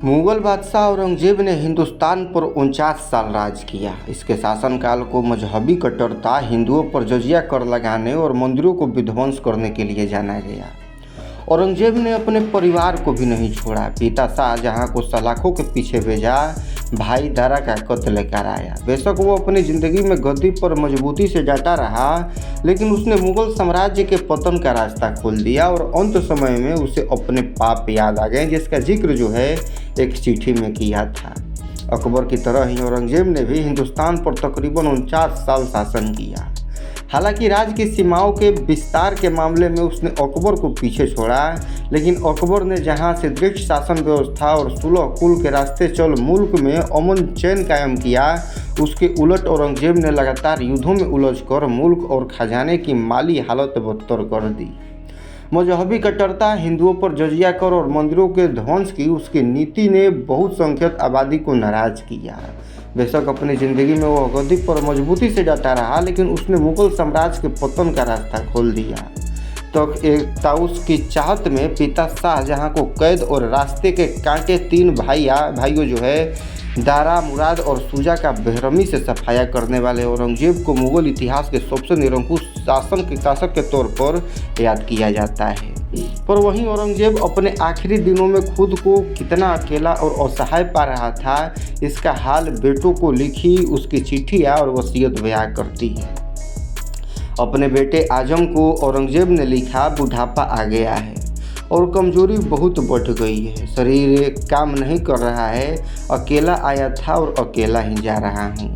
मुगल बादशाह औरंगजेब ने हिंदुस्तान पर 49 साल राज किया। इसके शासनकाल को मजहबी कट्टरता, हिंदुओं पर जजिया कर लगाने और मंदिरों को विध्वंस करने के लिए जाना गया। औरंगजेब ने अपने परिवार को भी नहीं छोड़ा। पिता शाहजहां को सलाखों के पीछे भेजा, भाई दारा का कत्ल कराया। बेशक वो अपनी ज़िंदगी में गद्दी पर मजबूती से डटा रहा, लेकिन उसने मुगल साम्राज्य के पतन का रास्ता खोल दिया और अंत समय में उसे अपने पाप याद आ गए, जिसका जिक्र जो है एक चिट्ठी में किया था। अकबर की तरह ही औरंगजेब ने भी हिंदुस्तान पर तकरीबन 49 साल शासन किया। हालांकि राज्य की सीमाओं के विस्तार के मामले में उसने अकबर को पीछे छोड़ा, लेकिन अकबर ने जहां से दृढ़ शासन व्यवस्था और सुलह कुल के रास्ते चल मुल्क में अमन चैन कायम किया, उसके उलट औरंगजेब ने लगातार युद्धों में उलझकर मुल्क और खजाने की माली हालत बदतर कर दी। मजहबी कट्टरता, हिंदुओं पर जजिया कर और मंदिरों के ध्वंस की उसकी नीति ने बहुसंख्यक आबादी को नाराज किया। बेशक अपनी ज़िंदगी में वह गद्दी पर मजबूती से डटा रहा, लेकिन उसने मुगल साम्राज्य के पतन का रास्ता खोल दिया। तो एक ताउस की चाहत में पिता शाहजहां को कैद और रास्ते के कांटे 3 भाइयों जो है दारा, मुराद और शुजा का बेरहमी से सफाया करने वाले औरंगजेब को मुगल इतिहास के सबसे निरंकुश शासक के तौर पर याद किया जाता है। पर वहीं औरंगजेब अपने आखिरी दिनों में खुद को कितना अकेला और असहाय पा रहा था, इसका हाल बेटों को लिखी उसकी चिट्ठियाँ और वसीयत बयां करती है। अपने बेटे आजम को औरंगजेब ने लिखा, बुढ़ापा आ गया है और कमजोरी बहुत बढ़ गई है, शरीर काम नहीं कर रहा है, अकेला आया था और अकेला ही जा रहा हूँ।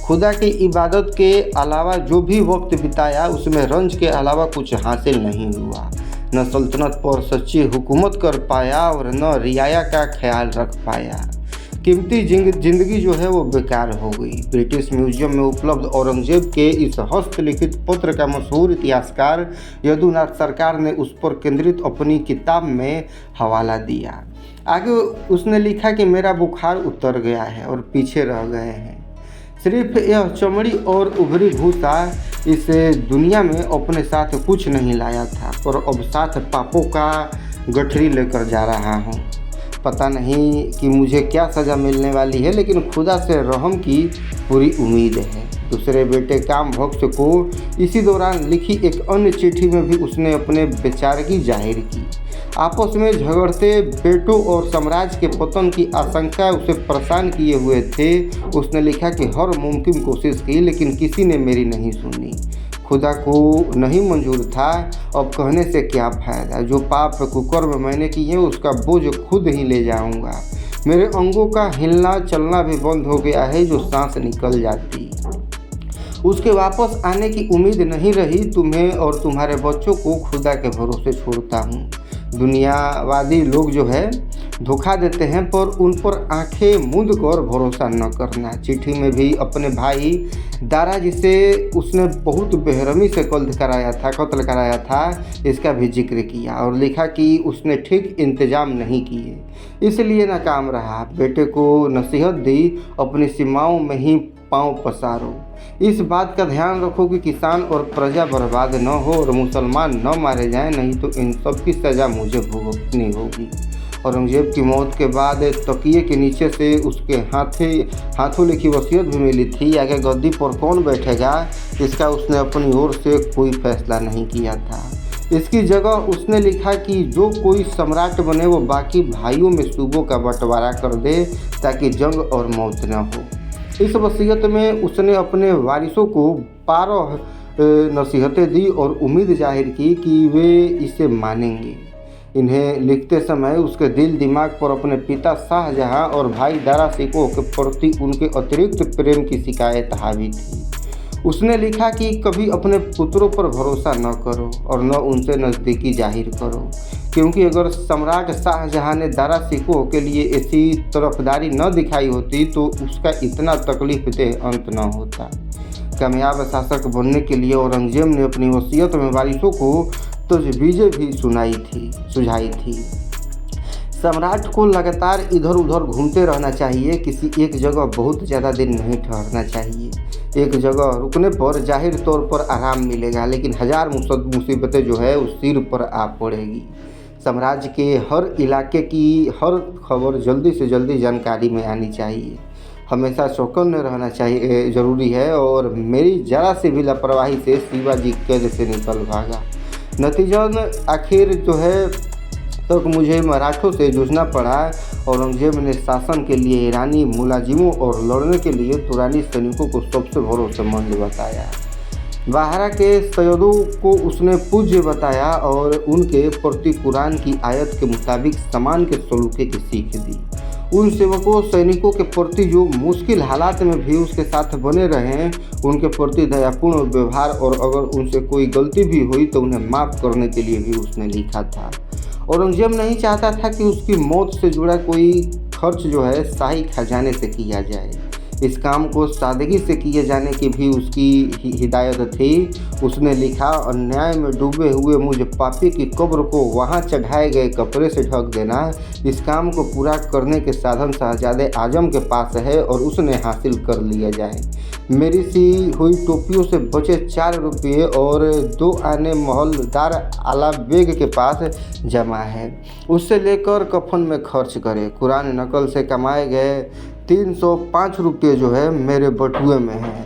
खुदा की इबादत के अलावा जो भी वक्त बिताया उसमें रंज के अलावा कुछ हासिल नहीं हुआ। न सल्तनत पर सच्ची हुकूमत कर पाया और न रियाया का ख्याल रख पाया। कीमती जिंदगी जो है वो बेकार हो गई। ब्रिटिश म्यूजियम में उपलब्ध औरंगजेब के इस हस्तलिखित पत्र का मशहूर इतिहासकार यदुनाथ सरकार ने उस पर केंद्रित अपनी किताब में हवाला दिया। आगे उसने लिखा कि मेरा बुखार उतर गया है और पीछे रह गए हैं। सिर्फ यह चमड़ी और उभरी भूसा इस दुनिया में अपने साथ कुछ नहीं लाया था, पर अब साथ पापों का गठरी लेकर जा रहा हूँ। पता नहीं कि मुझे क्या सज़ा मिलने वाली है, लेकिन खुदा से रहम की पूरी उम्मीद है। दूसरे बेटे काम भक्त को इसी दौरान लिखी एक अन्य चिट्ठी में भी उसने अपने बेचारगी जाहिर की। आपस में झगड़ते बेटों और साम्राज्य के पतन की आशंका उसे परेशान किए हुए थे। उसने लिखा कि हर मुमकिन कोशिश की, लेकिन किसी ने मेरी नहीं सुनी। खुदा को नहीं मंजूर था, अब कहने से क्या फ़ायदा। जो पाप कुकर्म मैंने किए उसका बोझ खुद ही ले जाऊंगा। मेरे अंगों का हिलना चलना भी बंद हो गया है, जो सांस निकल जाती उसके वापस आने की उम्मीद नहीं रही। तुम्हें और तुम्हारे बच्चों को खुदा के भरोसे छोड़ता हूँ। दुनियावादी लोग जो है धोखा देते हैं, पर उन पर आंखें मूंद कर भरोसा न करना। चिट्ठी में भी अपने भाई दारा, जिसे उसने बहुत बेरहमी से कत्ल कराया था, इसका भी जिक्र किया और लिखा कि उसने ठीक इंतजाम नहीं किए, इसलिए नाकाम रहा। बेटे को नसीहत दी, अपनी सीमाओं में ही पांव पसारो। इस बात का ध्यान रखो कि किसान और प्रजा बर्बाद न हो और मुसलमान न मारे जाएं, नहीं तो इन सब की सज़ा मुझे भुगतनी होगी। औरंगजेब की मौत के बाद तकिए के नीचे से उसके हाथों लिखी वसीयत भी मिली थी। आगे गद्दी पर कौन बैठेगा, इसका उसने अपनी ओर से कोई फैसला नहीं किया था। इसकी जगह उसने लिखा कि जो कोई सम्राट बने वो बाकी भाइयों में सूबों का बंटवारा कर दे, ताकि जंग और मौत न हो। इस वसीयत में उसने अपने वारिसों को 12 नसीहतें दी और उम्मीद जाहिर की कि वे इसे मानेंगे। इन्हें लिखते समय उसके दिल दिमाग पर अपने पिता शाहजहां और भाई दारा शिकोह के प्रति उनके अतिरिक्त प्रेम की शिकायत हावी थी। उसने लिखा कि कभी अपने पुत्रों पर भरोसा न करो और न उनसे नज़दीकी जाहिर करो, क्योंकि अगर सम्राट शाहजहां ने दारा शिकोह के लिए ऐसी तरफदारी न दिखाई होती तो उसका इतना तकलीफ देह अंत न होता। कामयाब शासक बनने के लिए औरंगजेब ने अपनी वसीयत में वारिसों को तजवीज़ें भी सुझाई थी। सम्राट को लगातार इधर उधर घूमते रहना चाहिए, किसी एक जगह बहुत ज़्यादा दिन नहीं ठहरना चाहिए। एक जगह रुकने पर जाहिर तौर पर आराम मिलेगा, लेकिन 1000 मुसीबतें जो है उस सिर पर आ पड़ेगी। साम्राज्य के हर इलाके की हर खबर जल्दी से जल्दी जानकारी में आनी चाहिए। हमेशा चौकन्ने रहना चाहिए ज़रूरी है। और मेरी ज़रा सी भी लापरवाही से शिवाजी कैद से निकल भागा। नतीजन आखिर जो है तक मुझे मराठों से जूझना पड़ा। औरंगजेब ने शासन के लिए ईरानी मुलाजिमों और लड़ने के लिए तुरानी सैनिकों को सबसे भरोसेमंद बताया। बाहरा के सैयदों को उसने पूज्य बताया और उनके प्रति कुरान की आयत के मुताबिक समान के सलूके की सीख दी। उन सेवकों सैनिकों के प्रति जो मुश्किल हालात में भी उसके साथ बने रहे, उनके प्रति दयापूर्ण व्यवहार और अगर उनसे कोई गलती भी हुई तो उन्हें माफ़ करने के लिए भी उसने लिखा था। औरंगजेब नहीं चाहता था कि उसकी मौत से जुड़ा कोई खर्च जो है शाही खजाने से किया जाए। इस काम को सादगी से किए जाने की भी उसकी हिदायत थी। उसने लिखा, अन्याय में डूबे हुए मुझ पापी की कब्र को वहाँ चढ़ाए गए कपड़े से ढक देना। इस काम को पूरा करने के साधन शहजादे आजम के पास है और उसने हासिल कर लिया जाए। मेरी सी हुई टोपियों से बचे 4 रुपये और 2 आने महलदार आला बेग के पास जमा है, उससे लेकर कफन में खर्च करे। कुरान नकल से कमाए गए 305 रुपये जो है मेरे बटुए में हैं,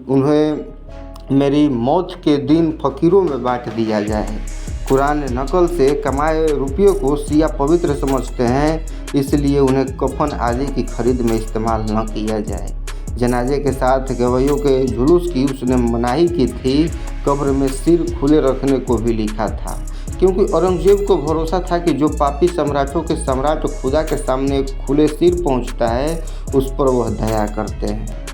उन्हें मेरी मौत के दिन फ़कीरों में बांट दिया जाए। कुरान नकल से कमाए रुपयों को शिया पवित्र समझते हैं, इसलिए उन्हें कफन आदि की खरीद में इस्तेमाल न किया जाए। जनाजे के साथ गवैयों के जुलूस की उसने मनाही की थी। कब्र में सिर खुले रखने को भी लिखा था, क्योंकि औरंगजेब को भरोसा था कि जो पापी सम्राटों के सम्राट खुदा के सामने खुले सिर पहुंचता है उस पर वह दया करते हैं।